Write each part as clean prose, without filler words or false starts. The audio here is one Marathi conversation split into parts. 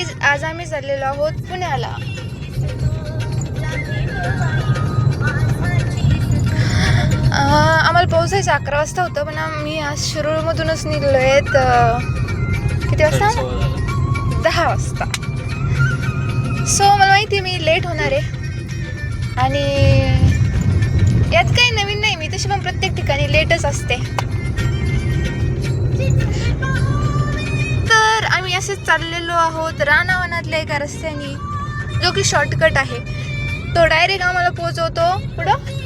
गाईज आज आम्ही चाललेलो आहोत पुण्याला. आम्हाला पोहोचायचं 11 वाजता होतं, पण आम्ही आज शिरूरमधूनच निघलो आहेत. किती वाजता? 10 वाजता. सो मला माहिती आहे मी लेट होणार आहे, आणि यात काही नवीन नाही. मी तशी पण प्रत्येक ठिकाणी लेटच असते. तर आम्ही असेच चाललेलो आहोत रानावनातल्या एका रस्त्याने, जो की शॉर्टकट आहे. तो डायरेक्ट आम्हाला पोहोचवतो पुढं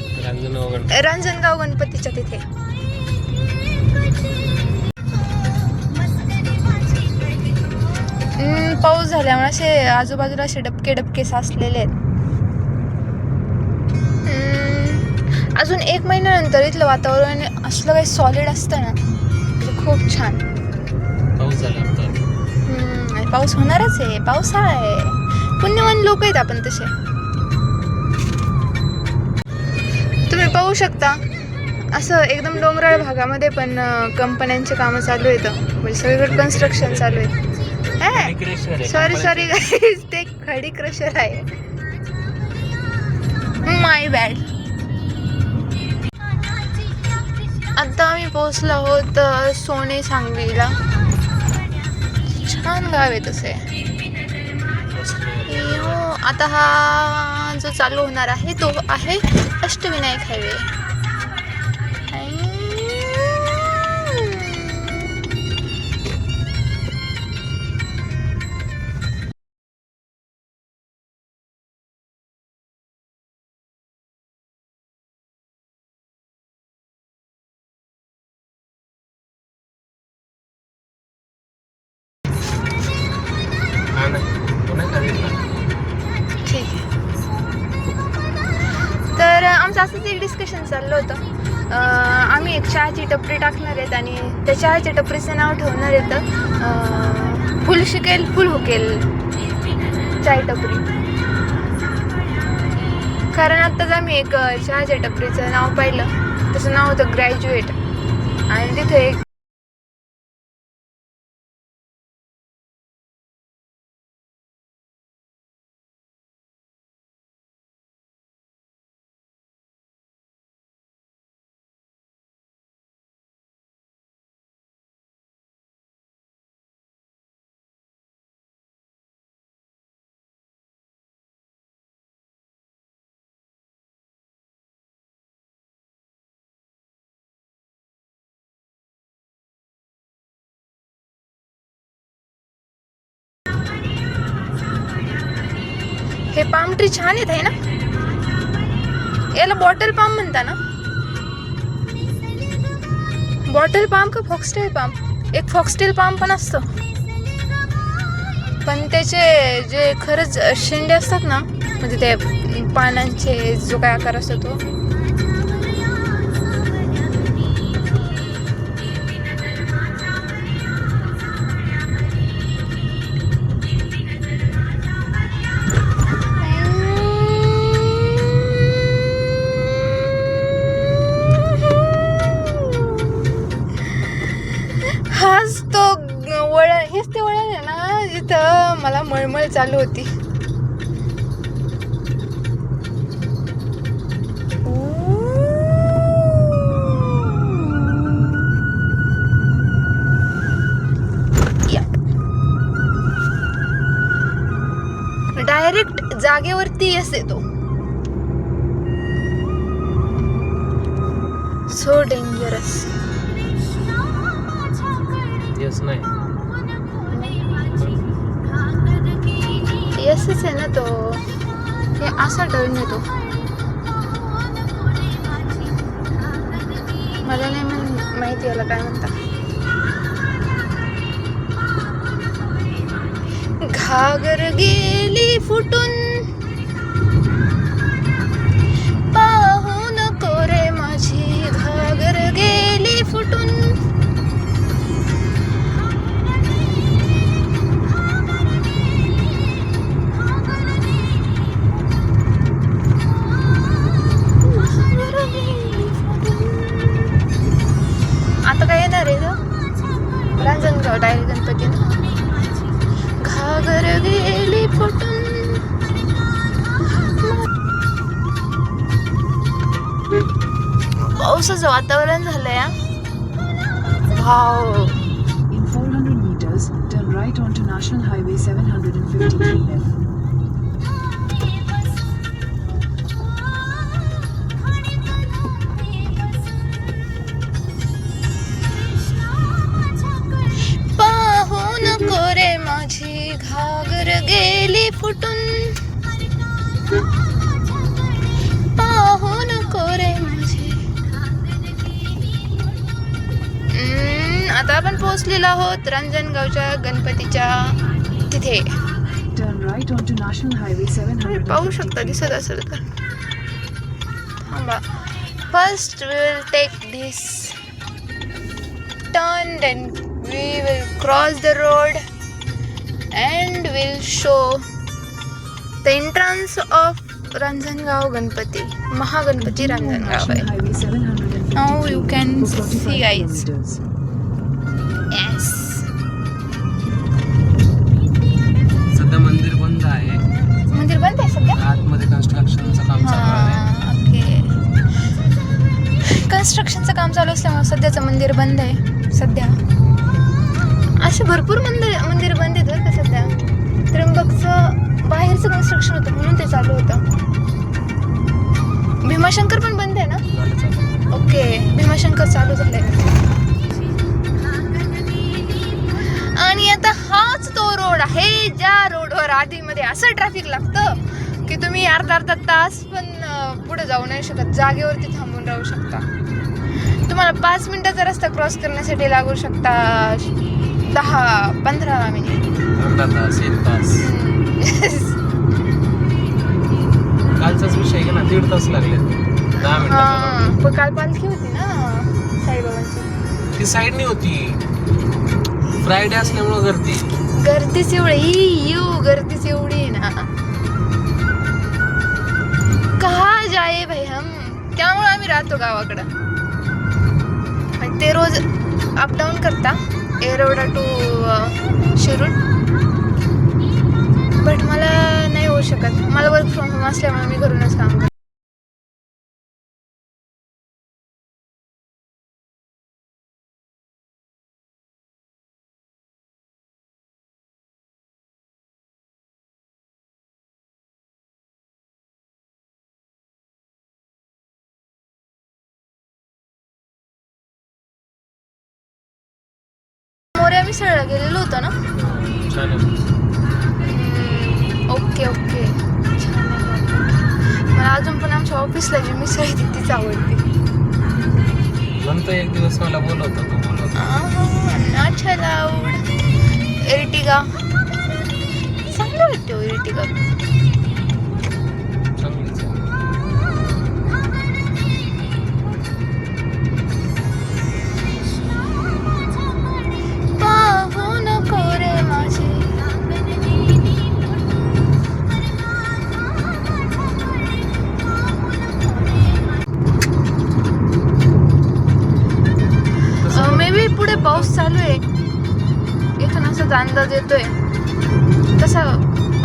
रांजणगाव गणपतीच्या तिथे. पाऊस झाल्यामुळे असे आजूबाजूला असे डबके डबके साचलेले आहेत. अजून 1 महिन्यानंतर इथलं वातावरण असलं काही सॉलिड असतं ना, खूप छान. पाऊस झाला आणि पाऊस होणारच आहे. पावसाळा आहे. पुण्यवान लोक आहेत आपण तसे. तुम्ही पाहू शकता असं एकदम डोंगराळ भागामध्ये पण कंपन्यांचे कामं चालू आहेत. म्हणजे सगळीकडे कन्स्ट्रक्शन चालू आहे. सॉरी गाईज, ते खडी क्रशर आहे. माय बॅड. आता आम्ही पोहोचलो आहोत सोने सांगलीला. छान गाव आहे तसे. आता हा जो चालू होणार आहे तो आहे अष्टविनायक हायवे. ठीक आहे. तर आमचं असंच एक डिस्कशन चाललं होतं. आम्ही एक चहाची टपरी टाकणार आहेत, आणि त्या चहाच्या टपरीचं नाव ठेवणार आहेत फुल शिकेल फुल हुकेल चाय टपरी. कारण आत्ताच आम्ही एक चहाच्या टपरीचं नाव पाहिलं. त्याचं नाव होतं ग्रॅज्युएट, आणि तिथे एक हे पाम ट्री छान येत आहे ना. याला बॉटल पाम म्हणता ना. बॉटल पाम का फॉक्सटेल पाम. एक फॉक्सटेल पाम पण असतं, पण त्याचे जे खरंच शेंडे असतात ना, म्हणजे ते पानांचे जो काय आकार असतो तो, हाच तो वळण. हेच ते वळण आहे ना जिथं मला मळमळ चालू होती. डायरेक्ट जागेवरती यस येतो. So dangerous. यस नाही, यसच आहे ना तो. हे असा टर्न येतो. मला नाही माहिती याला काय म्हणतात. घागर गेली फुटून, पाहू नको रे माझी घागर गेली फुटून. आता काय येणार आहे ग रांजणगाव डायरेक्ट गणपती. घागर पावसाचं वातावरण झालंय. Wow. In 400 meters, turn right onto National Highway 753F. पाहू नको रे माझी घागर गेली फुटून. पाहू नको रे माझी. आता आपण पोहोचलेलो आहोत रांजणगावच्या गणपतीच्या तिथे. Turn right onto National Highway तुम्ही पाहू शकता 753. दिसत असेल तर. थांबा. First we will take this turn, then we will cross the road and will show the entrance of Ranjangaon Ganpati. Mahaganpati Ranjangaon आहे. National Highway 753. Now you can for 45 see, guys. kilometers. Yes. सध्या मंदिर बंद आहे. मंदिर बंद आहे सध्या. आतमध्ये कन्स्ट्रक्शनचं काम चालू आहे. ओके. कन्स्ट्रक्शनचं काम चालू असल्यामुळे सध्याचं मंदिर बंद आहे सध्या. असे भरपूर मंदिर बंद आहेत बरं का सध्या. त्र्यंबकचं बाहेरचं कन्स्ट्रक्शन होतं म्हणून ते चालू होतं. भीमाशंकर पण बंद आहे ना. झालं चालू. ओके. भीमाशंकर चालू झालंय. आणि आता हाच तो रोड आहे ज्या रोडवर आधीमध्ये असं ट्रॅफिक लागतं की तुम्ही अर्धा तास पण पुढे जाऊ नाही शकत. जागेवरती थांबून राहू शकता. तुम्हाला 5 मिनिटाचा रस्ता क्रॉस करण्यासाठी लागू शकता 10-15 मिनिट. अर्धा तास 1 तास. कालचाच विषय आहे ना, 1.5 तास लागले. 10 मिनिटं. हा. पण काल पालखी होती ना साईबाबांची. ती साईडनी होती. फ्रायडे असल्यामुळं गर्दीच गर्दीच एवढी आहे ना. कहा जाए भाई हम. त्यामुळे आम्ही राहतो गावाकडं. ते रोज अपडाऊन करता एरोडा टू शिरूर. बट मला नाही होऊ शकत. मला वर्क फ्रॉम होम असल्यामुळे मी घरूनच काम करते. मोऱ्या मिसळला गेलेलो होतो ना. छान आहे. ओके छान आहे. मला अजून पण आमच्या ऑफिसला जी मिसळ आहे तीच आवडते. नंतर एक दिवस मला बोलवतो तो अच्छा लाऊड. एर्टिगा चांगलं वाटतं. एर्टिगा चांगलीच आहे. पाहू नको रे माझे. मे बी पुढे पाऊस चालू आहे. इथून असाच अंदाज येतोय. तसा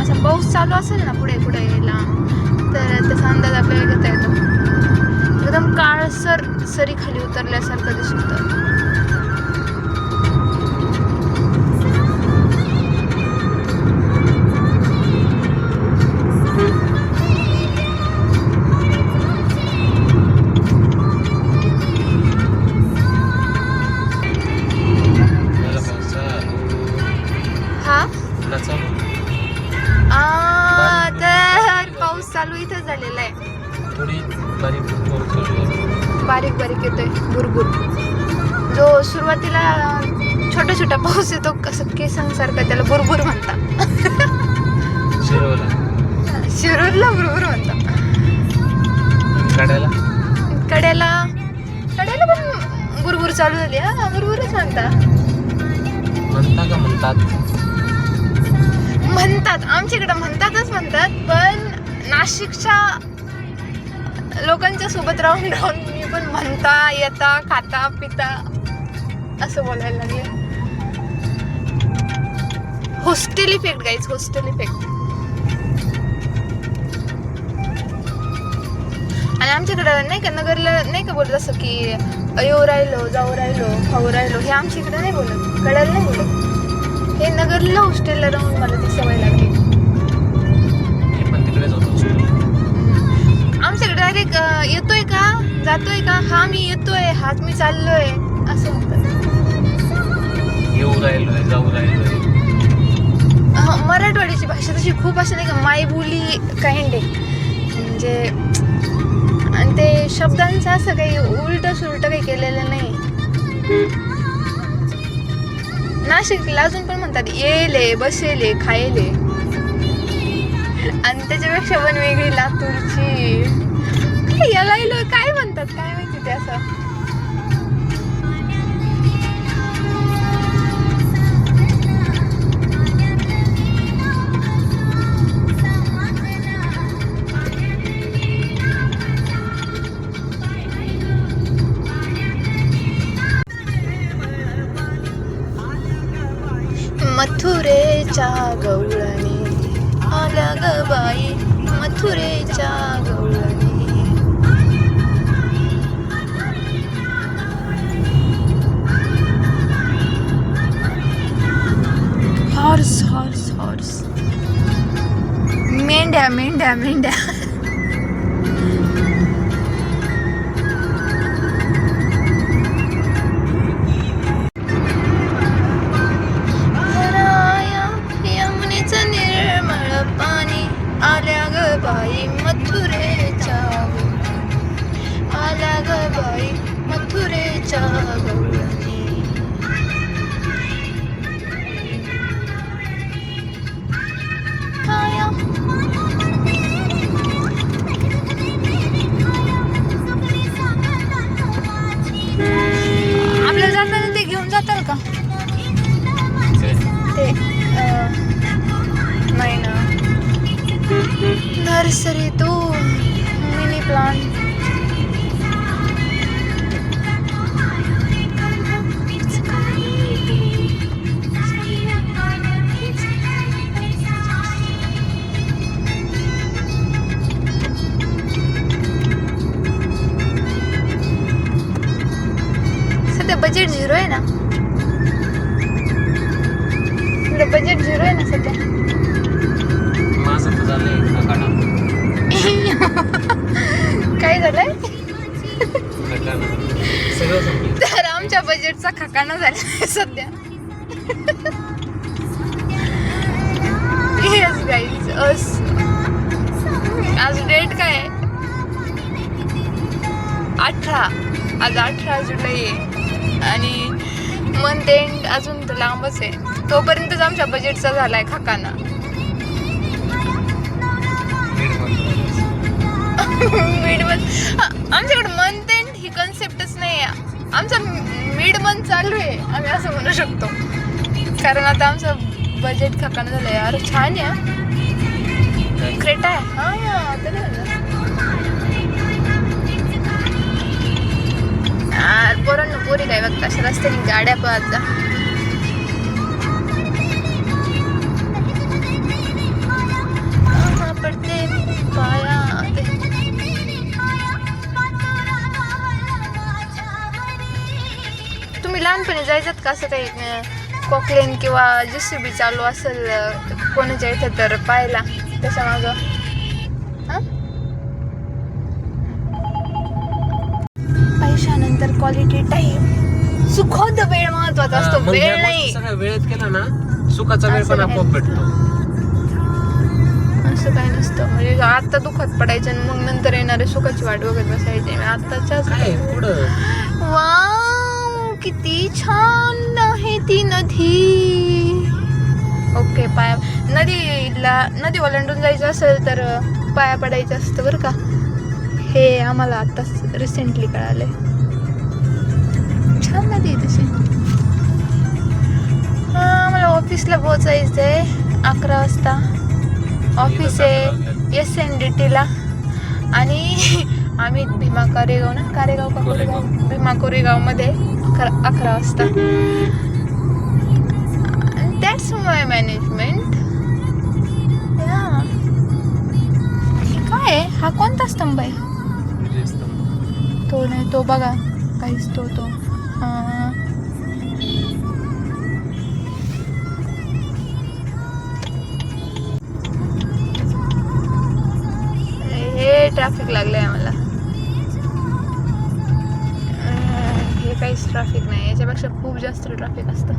असा पाऊस चालू असेल ना पुढे यायला तर त्याचा अंदाज आपल्याला घेता येतो. एकदम काळसर सरी खाली उतरल्यासारखं दिसतं. तर पाऊस चालू इथं झालेला आहे. थोडी बारीक बारीक येतोय भुरभुर. जो सुरुवातीला छोटा पाऊस येतो कसं केसांसारखं त्याला भुरभुर म्हणतात. शिरूरला भुरभुर म्हणतात. कड्याला पण भुरभुर चालू झाली. हा भुरभुरच म्हणतात आमच्याकडे म्हणतातच म्हणतात. पण नाशिकच्या लोकांच्या सोबत राहून मी पण म्हणता येता खाता पिता असं बोलायला लागले. Hostel effect guys. Hostel effect. आणि आमच्याकडं नाही का नगरला नाही का बोलत असं की येऊ राहिलो जाऊ राहिलो खाऊ राहिलो, हे आमच्या इकडे नाही बोलत, कडायला नाही बोलत. हे नगरला हॉस्टेलला राहून मला ती सवय लागली. मी पण तिकडेच होतो हॉस्टेलला. आमच्याकडे डायरेक्ट येतोय का जातोय का, हा मी येतोय, हाच मी चाललोय असं म्हणतात. येऊ राहिलोय जाऊ राहिलोय. मराठवाड्याची भाषा तशी खूप अशी नाही का मायबोली काइंड आहे, म्हणजे आणि ते शब्दांचं असं काही उलट सुलट काही केलेलं नाही. नाशिकला अजून पण म्हणतात येले बसेले खायले, आणि त्याच्यापेक्षा पण वेगळी लातूरची काय याला काय म्हणतात काय माहिती ते असं. मथुरेच्या गवळणी आल्या ग बाई, मथुरेच्या गवळणी. हॉर्स हॉर्स हॉर्स, मेंढ्या मेंढ्या मेंढ्या. आल्या ग बाई मथुरेच्या आल्या ग बाई मथुरेच्या गवळणी. आपल्याला जाताना ते घेऊन जाताल का ते नाही ना नर्सरी तो मिनी प्लांट. सध्या बजेट 0 आहे ना, बजेट 0 आहे ना सध्या. माझं तर झालंय खकाना. काय झालंय खकाना सगळं संपलं. तर आमच्या बजेटचा खकाना झाला सध्या. येस गाईज आज डेट काय आहे 18, आज 18 जुलै आहे आणि मंथ एंड अजून तर लांबच आहे. तोपर्यंतच आमच्या बजेटचा झालाय खकाना. मिड मंथ आमच्याकडे मंथ एंड ही कन्सेप्टच नाही आहे. आमचा मिड मंथ चालू आहे आम्ही असं म्हणू शकतो, कारण आता आमचं बजेट खकाना झालं. यार छान आहे, क्रेटा आहे. हां तर यार पोरांना पोरी काय बघता अशा रस्त्याने गाड्या पाहत जा. पडते पाया. तुम्ही लहानपणी जायच्यात का असं काही कॉकलेन किंवा JCB चालू असेल कोणाच्या इथं तर पाहायला त्याच्या मागं? पैशानंतर क्वालिटी टाइम. सुखद वेळ महत्वाचा असतो, वेळ नाही. सगळ्या वेळेत केला ना सुखाचा वेळ पण आपोआप भेटतो. असं काही नसतं, म्हणजे आता दुःखात पडायचं आणि मग नंतर येणारे सुखाची वाट बघत बसायची. आताच्याच वाव किती छान आहे ती नदी. ओके पाया नदी ओलांडून जायचं असेल तर पाया पडायचं असतं बरं का. हे आम्हाला आताच रिसेंटली कळालंय. छान नदी आहे तशी. आम्हाला ऑफिसला पोहोचायचंय 11 वाजता. ऑफिस आहे SNDTला आणि आम्ही भीमा कोरेगाव ना भीमा कोरेगाव मध्ये 11 वाजता. That's my management. काय आहे हा कोणता स्तंभ आहे? तो बघा काहीच तो हे ट्रॅफिक लागलंय आम्हाला. हे काहीच ट्रॅफिक नाही, याच्यापेक्षा खूप जास्त ट्रॅफिक असतं.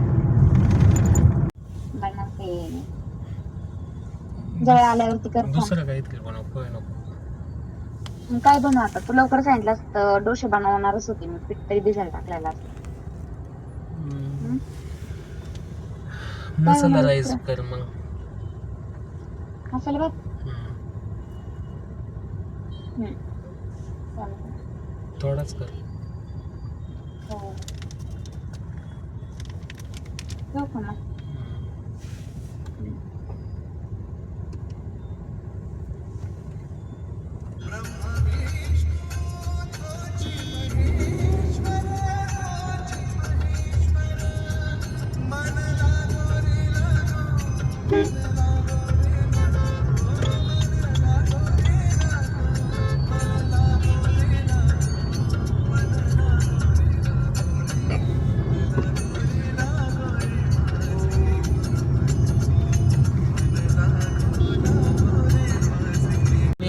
जवळ आल्यावरती कर दुसरं काहीतरी बनव, पोहे नको. काय बनव आता, तू लवकर सांगितलं असतं डोसे बनवणारच होते मी, पीठ तरी भिजायला टाकलेला असतं. मसाला राईस कर मग. मसाला भात थोडाच कर. ठेवू का मग?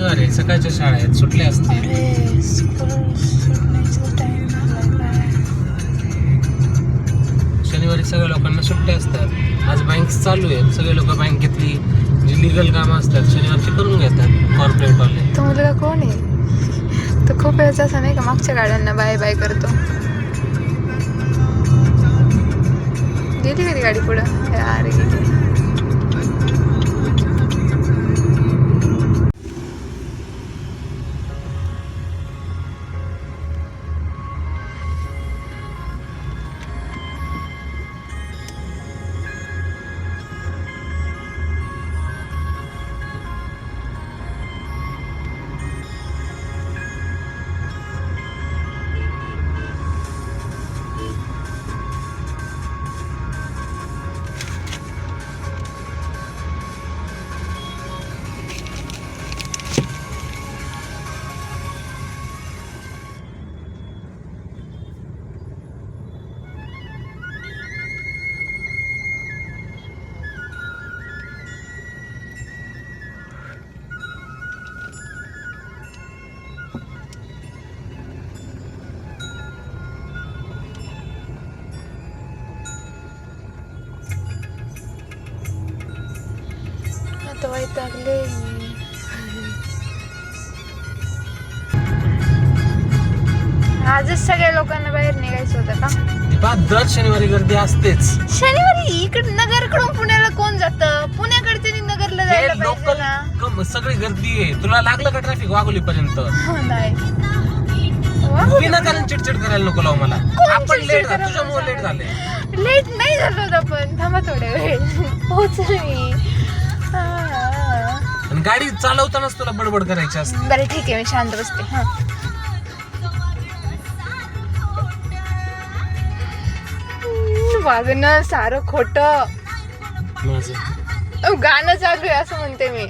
अरे सकाळच्या शाळा आहेत, सुटल्या असतील. अरे स्कूल सुटण्याचा टाइम झालाय काय? शनिवारी सगळ्या लोकांना सुट्ट्या असतात. आज बँक चालू आहे, सगळे लोक बँकेतली जी लिगल कामं असतात शनिवारची करून घेतात कॉर्पोरेट वाले. तो मुलगा कोण आहे? तो खूप वेळचा असं नाही का मागच्या गाड्यांना बाय बाय करतो. गेली कधी गाडी पुढं? यार गेली. आता वैतागले मी. आजच सगळ्या लोकांना बाहेर निघायचं होतं का? दर शनिवारी गर्दी असतेच. शनिवारी इकडे नगरकडून पुण्याला कोण जातं? पुण्याकडचे नगरला जायला पाहिजे ना. लोकल सगळी गर्दी आहे. तुला लागलं का ट्रॅफिक वाघोली पर्यंत? नाही विनाकारण चिडचिड करायला नको लावू मला. आपण लेट झालं, तुझ्यामुळे लेट झाले. लेट नाही झालं होतं, पण थांबा थोड्या वेळ पोहोचले मी. आणि गाडी चालवतानाच तुला बडबड करायची असते. बरं ठीक आहे, मी शांत बसते. हा वागणं सारं खोट. गाणं चालू आहे असं म्हणते मी.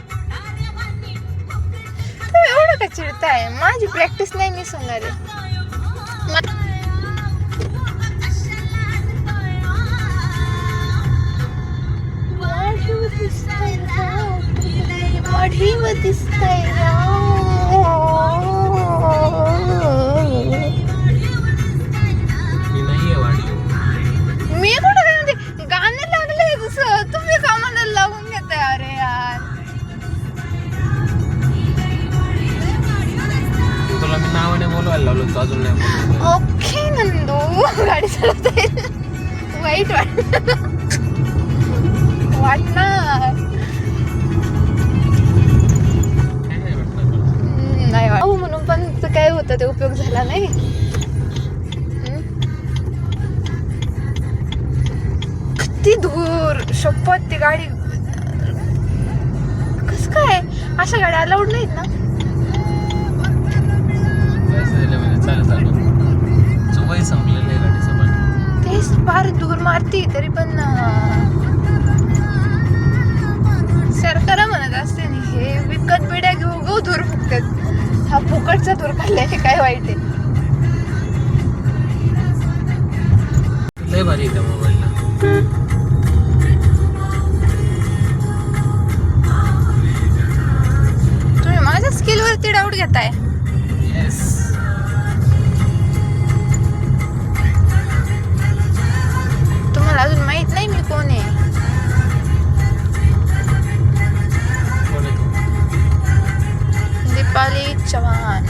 तुम्ही एवढं का चिडताय? माझी प्रॅक्टिस नाही मिस होणार आहे. वाढीव दिसतंय मी नाहीये वाढीव. मी कुठं काय म्हणते? गाणं लागलंय तसं, तुम्ही कामाला लावून घेताय. अरे यार, तुला मी नावाने बोलवायला लावलो, तू अजून नाही बोललो. ओके नंदू, गाडी चालवताय. वाईट वाटणार नाही वाटत म्हणून, पण काय होतं ते उपयोग झाला नाही. किती धूर, शपथ. ती गाडी कस काय? अशा गाड्या अलाउड नाहीत ना? वय संपलेलं आहे गाडीचं पण. तेच फार धूर मारती, तरी पण सरकार म्हणत असते ना, हे विकत बिड्या घेऊ गो धूर फुकतात. हा फुकटचा धूर खाल्ल्याने काय वाईट आहे? लय भारी आहे त्या मोबाईलला. तुम्ही माझ्या स्किलवरती डाऊट घेताय. येस. तुम्हाला अजून माहित नाही मी कोण आहे. कोण आहे तू? दीपाली चव्हाण.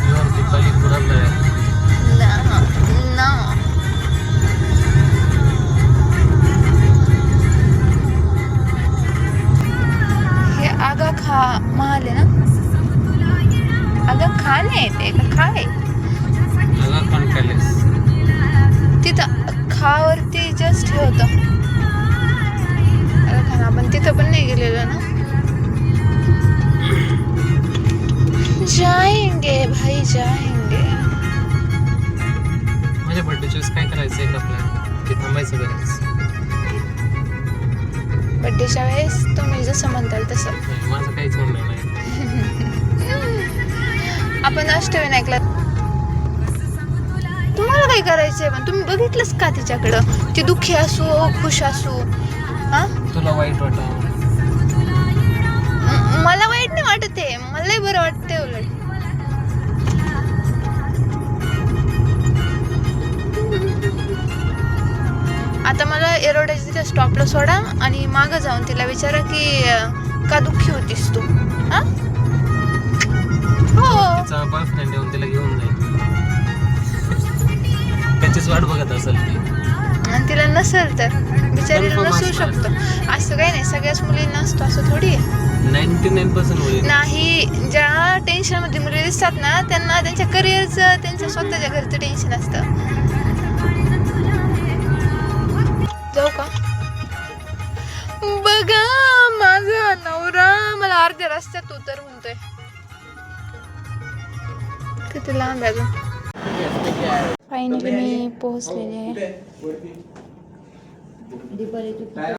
युअर दीपाली पुरंदरे. ना ना हे आगा खा महाल आहे ना. आगा खान आहे ते का काय आगा खान पॅलेस. तिथं खावरती जस्ट हे होतं आगा खान. आपण तिथं पण नाही गेलेलो ना. जाएंगे भाई जाएंगे. माझ्या बर्थडेच्या वेळेस काय करायचं एक आपल्या ते थांबायचं करायचं. बड्डेच्या वेळेस तुम्ही जसं म्हणताल तसं. नाही, माझं काहीच म्हणणं नाही. आपण अष्टविनायकला. तुम्हाला काय करायचंय पण तुम्ही बघितलंच का तिच्याकडं. ती दुःखी असू खुश असू. हा तुला वाईट वाटावं. मला वाईट नाही वाटत आहे. मलाही बरं वाटतंय उलट. आता मला एरोड्याच्या तिथे स्टॉपला सोडा आणि मागं जाऊन तिला विचारा की का दुःखी होतीस तू. हा हो. तिचा बॉयफ्रेंड येऊन तिला घेऊन जाईल. त्याचीच वाट बघत असेल ती. आणि तिला नसेल तर बिचारीला Confirm नसू असणार. शकतो. असं काही नाही. सगळ्याच मुलींना असतो असं थोडी आहे. 99% मुली नाही. ज्या टेन्शन मध्ये मुली दिसतात ना त्यांना त्यांच्या करिअरचं त्यांच्या स्वतःच्या घरचं टेन्शन असतं. जाऊ का. बघा माझा नवरा मला अर्ध्या रस्त्यात उतर म्हणतोय. किती लांब आहे अजून. फायनली मी पोहोचलेले आहे.